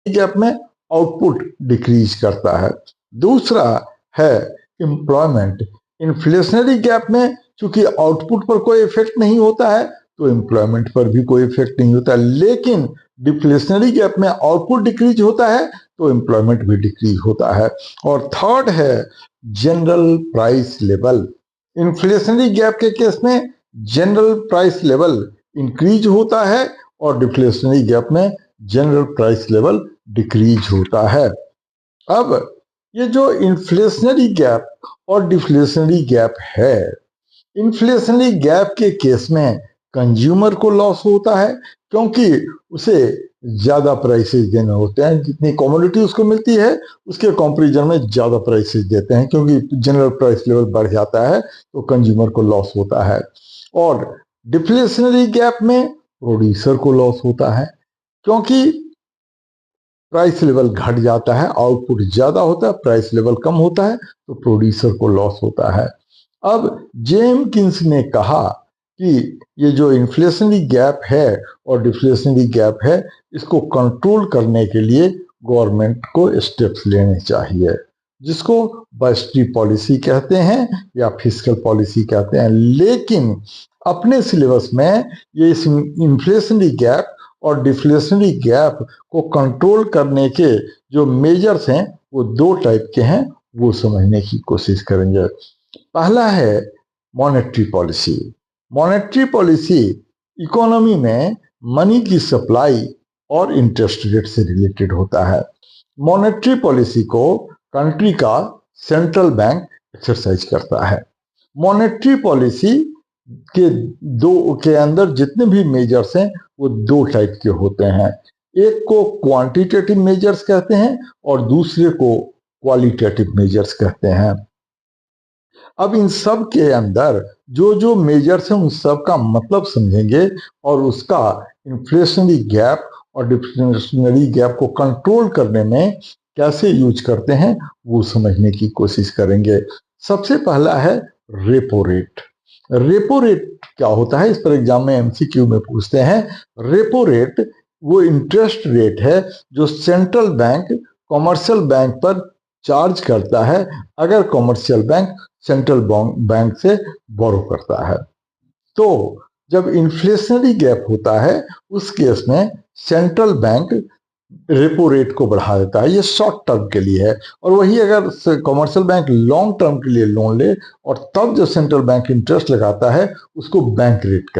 Gap में output decrease करता है। दूसरा है एम्प्लॉयमेंट। इन्फ्लेशनरी गैप में चूंकि आउटपुट पर कोई इफेक्ट नहीं होता है तो एम्प्लॉयमेंट पर भी कोई इफेक्ट नहीं होता है, लेकिन डिफ्लेशनरी गैप में आउटपुट डिक्रीज होता है तो एम्प्लॉयमेंट भी डिक्रीज होता है। और थर्ड है general price level. Inflationary gap के केस में जनरल प्राइस लेवल इंक्रीज होता है और डिफ्लेशनरी गैप में जनरल प्राइस लेवल डिक्रीज होता है। अब ये जो इन्फ्लेशनरी गैप और डिफ्लेशनरी गैप है, इन्फ्लेशनरी गैप के केस में कंज्यूमर को लॉस होता है क्योंकि उसे ज्यादा प्राइसेस देने होते हैं, जितनी कमोडिटी उसको मिलती है उसके कंपैरिजन में ज्यादा प्राइसेस देते हैं, क्योंकि जनरल प्राइस लेवल बढ़ जाता है तो कंज्यूमर को लॉस होता है। और डिफ्लेशनरी गैप में प्रोड्यूसर को लॉस होता है क्योंकि प्राइस लेवल घट जाता है, आउटपुट ज्यादा होता है, प्राइस लेवल कम होता है तो प्रोड्यूसर को लॉस होता है। अब जेम्किंस ने कहा कि ये जो इन्फ्लेशनरी गैप है और डिफ्लेशनरी गैप है, इसको कंट्रोल करने के लिए गवर्नमेंट को स्टेप्स लेने चाहिए, जिसको बजटरी पॉलिसी कहते हैं या फिस्कल पॉलिसी कहते हैं। लेकिन अपने सिलेबस में ये इस इन्फ्लेशनरी गैप और डिफ्लेशनरी गैप को कंट्रोल करने के जो मेजर्स हैं वो दो टाइप के हैं, वो समझने की कोशिश करेंगे। पहला है monetary policy. Monetary policy economy में मनी की सप्लाई और इंटरेस्ट रेट से रिलेटेड होता है। मॉनेटरी पॉलिसी को कंट्री का सेंट्रल बैंक एक्सरसाइज करता है। मॉनेटरी पॉलिसी के अंदर जितने भी मेजर्स हैं वो दो टाइप के होते हैं। एक को क्वांटिटेटिव मेजर्स कहते हैं और दूसरे को क्वालिटेटिव मेजर्स कहते हैं। अब इन सब के अंदर जो जो मेजर्स हैं उन सब का मतलब समझेंगे और उसका इन्फ्लेशनरी गैप और डिफ्लेशनरी गैप को कंट्रोल करने में कैसे यूज करते हैं वो समझने की कोशिश करेंगे। सबसे पहला है रेपो रेट। रेपो रेट क्या होता है, इस पर एग्जाम में एमसीक्यू में पूछते हैं। रेपो रेट वो इंटरेस्ट रेट है जो सेंट्रल बैंक कॉमर्शियल बैंक पर चार्ज करता है अगर कॉमर्शियल बैंक सेंट्रल बैंक से बोरो करता है। तो जब इन्फ्लेशनरी गैप होता है उस केस में सेंट्रल बैंक रेपो रेट को बढ़ा देता है, ये शॉर्ट टर्म के लिए है। और वही अगर कॉमर्शियल बैंक लॉन्ग टर्म के लिए लोन ले और तब जो सेंट्रल बैंक इंटरेस्ट लगाता है उसको बैंक रेट कहते हैं।